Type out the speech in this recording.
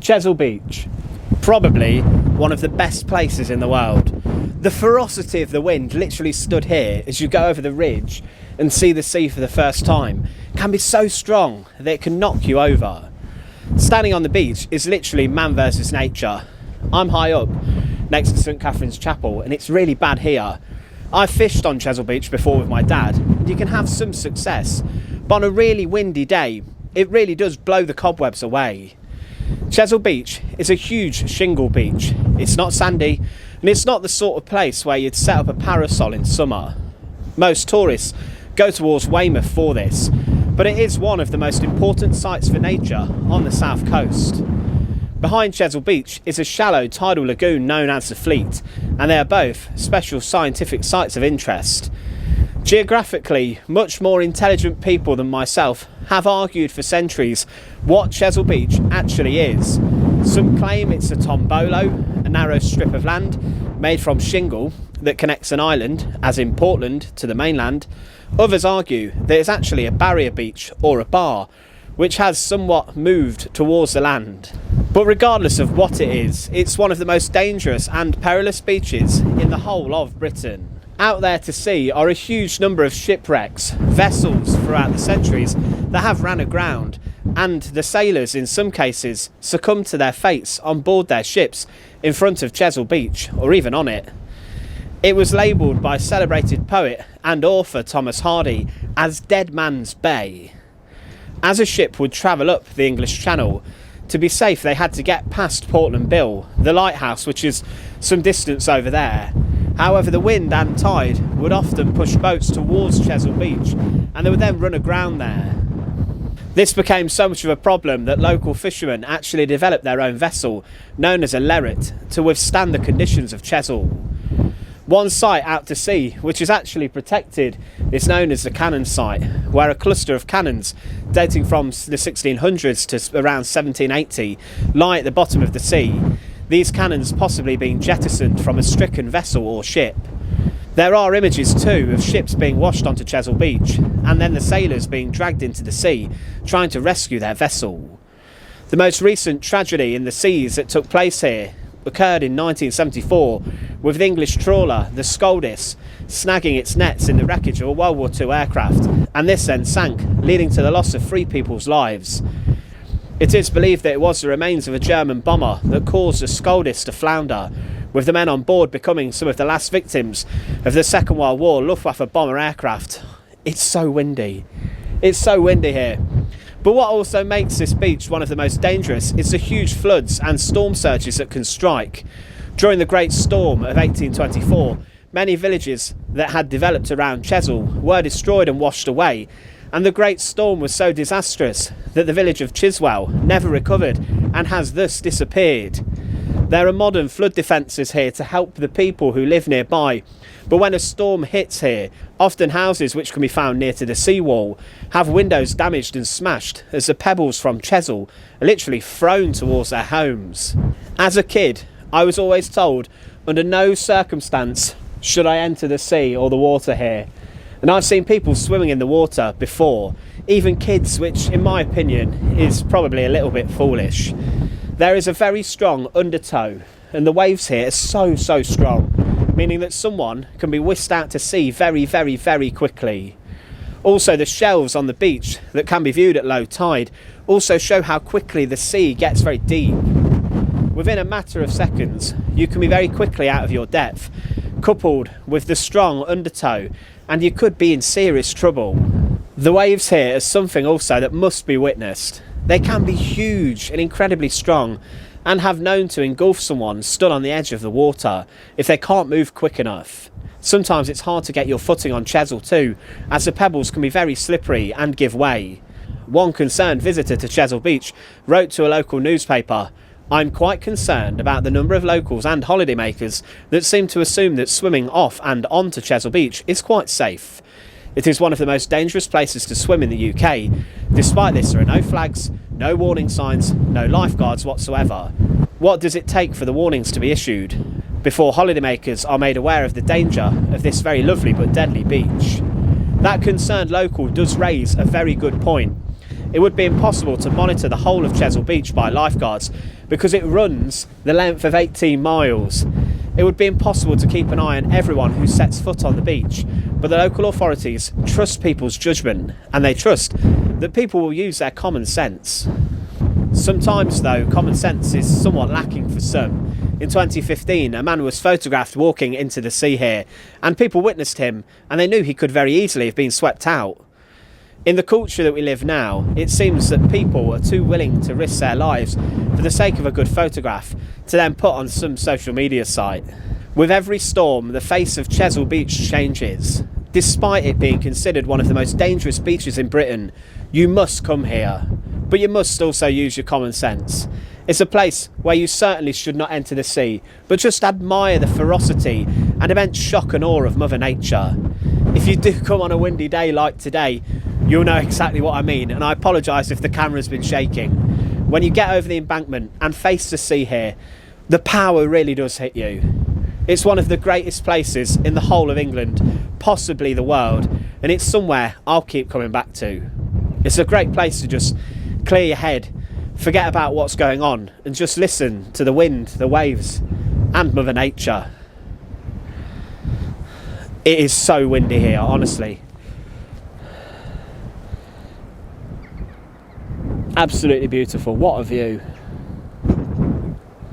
Chesil Beach, probably one of the best places in the world. The ferocity of the wind literally stood here as you go over the ridge and see the sea for the first time can be so strong that it can knock you over. Standing on the beach is literally man versus nature. I'm high up next to St Catherine's Chapel and it's really bad here. I've fished on Chesil Beach before with my dad and you can have some success, but on a really windy day it really does blow the cobwebs away. Chesil Beach is a huge shingle beach. It's not sandy and it's not the sort of place where you'd set up a parasol in summer. Most tourists go towards Weymouth for this, but it is one of the most important sites for nature on the south coast. Behind Chesil Beach is a shallow tidal lagoon known as the Fleet, and they are both special scientific sites of interest. Geographically, much more intelligent people than myself have argued for centuries what Chesil Beach actually is. Some claim it's a tombolo, a narrow strip of land made from shingle that connects an island, as in Portland, to the mainland. Others argue that it's actually a barrier beach or a bar, which has somewhat moved towards the land. But regardless of what it is, it's one of the most dangerous and perilous beaches in the whole of Britain. Out there to sea are a huge number of shipwrecks, vessels throughout the centuries that have ran aground, and the sailors in some cases succumbed to their fates on board their ships in front of Chesil Beach, or even on it. It was labelled by celebrated poet and author Thomas Hardy as Dead Man's Bay. As a ship would travel up the English Channel, to be safe they had to get past Portland Bill, the lighthouse which is some distance over there. However, the wind and tide would often push boats towards Chesil Beach and they would then run aground there. This became so much of a problem that local fishermen actually developed their own vessel, known as a leret, to withstand the conditions of Chesil. One site out to sea, which is actually protected, is known as the cannon site, where a cluster of cannons dating from the 1600s to around 1780 lie at the bottom of the sea, these cannons possibly being jettisoned from a stricken vessel or ship. There are images too of ships being washed onto Chesil Beach, and then the sailors being dragged into the sea, trying to rescue their vessel. The most recent tragedy in the seas that took place here occurred in 1974 with the English trawler, the Scoldis, snagging its nets in the wreckage of a World War II aircraft, and this then sank, leading to the loss of 3 people's lives. It is believed that it was the remains of a German bomber that caused the Scoldis to flounder, with the men on board becoming some of the last victims of the Second World War Luftwaffe bomber aircraft. It's so windy. It's so windy here. But what also makes this beach one of the most dangerous is the huge floods and storm surges that can strike. During the Great Storm of 1824, many villages that had developed around Chesil were destroyed and washed away, and the Great Storm was so disastrous that the village of Chiswell never recovered and has thus disappeared. There are modern flood defences here to help the people who live nearby, but when a storm hits here, often houses which can be found near to the seawall have windows damaged and smashed as the pebbles from Chesil are literally thrown towards their homes. As a kid, I was always told under no circumstance should I enter the sea or the water here, and I've seen people swimming in the water before, even kids, which in my opinion is probably a little bit foolish. There is a very strong undertow and the waves here are so strong, meaning that someone can be whisked out to sea very quickly. Also, the shelves on the beach that can be viewed at low tide also show how quickly the sea gets very deep. Within a matter of seconds, you can be very quickly out of your depth, coupled with the strong undertow, and you could be in serious trouble. The waves here are something also that must be witnessed. They can be huge and incredibly strong, and have known to engulf someone stood on the edge of the water if they can't move quick enough. Sometimes it's hard to get your footing on Chesil too, as the pebbles can be very slippery and give way. One concerned visitor to Chesil Beach wrote to a local newspaper, "I'm quite concerned about the number of locals and holidaymakers that seem to assume that swimming off and onto Chesil Beach is quite safe. It is one of the most dangerous places to swim in the UK. Despite this, there are no flags, no warning signs, no lifeguards whatsoever. What does it take for the warnings to be issued before holidaymakers are made aware of the danger of this very lovely but deadly beach?" That concerned local does raise a very good point. It would be impossible to monitor the whole of Chesil Beach by lifeguards because it runs the length of 18 miles. It would be impossible to keep an eye on everyone who sets foot on the beach, but the local authorities trust people's judgment, and they trust that people will use their common sense. Sometimes, though, common sense is somewhat lacking for some. In 2015, a man was photographed walking into the sea here, and people witnessed him, and they knew he could very easily have been swept out. In the culture that we live now, it seems that people are too willing to risk their lives for the sake of a good photograph to then put on some social media site. With every storm, the face of Chesil Beach changes. Despite it being considered one of the most dangerous beaches in Britain, you must come here, but you must also use your common sense. It's a place where you certainly should not enter the sea, but just admire the ferocity and immense shock and awe of Mother Nature. If you do come on a windy day like today, you'll know exactly what I mean, and I apologise if the camera's been shaking. When you get over the embankment and face the sea here, the power really does hit you. It's one of the greatest places in the whole of England, possibly the world, and it's somewhere I'll keep coming back to. It's a great place to just clear your head, forget about what's going on, and just listen to the wind, the waves, and Mother Nature. It is so windy here, honestly. Absolutely beautiful. What a view.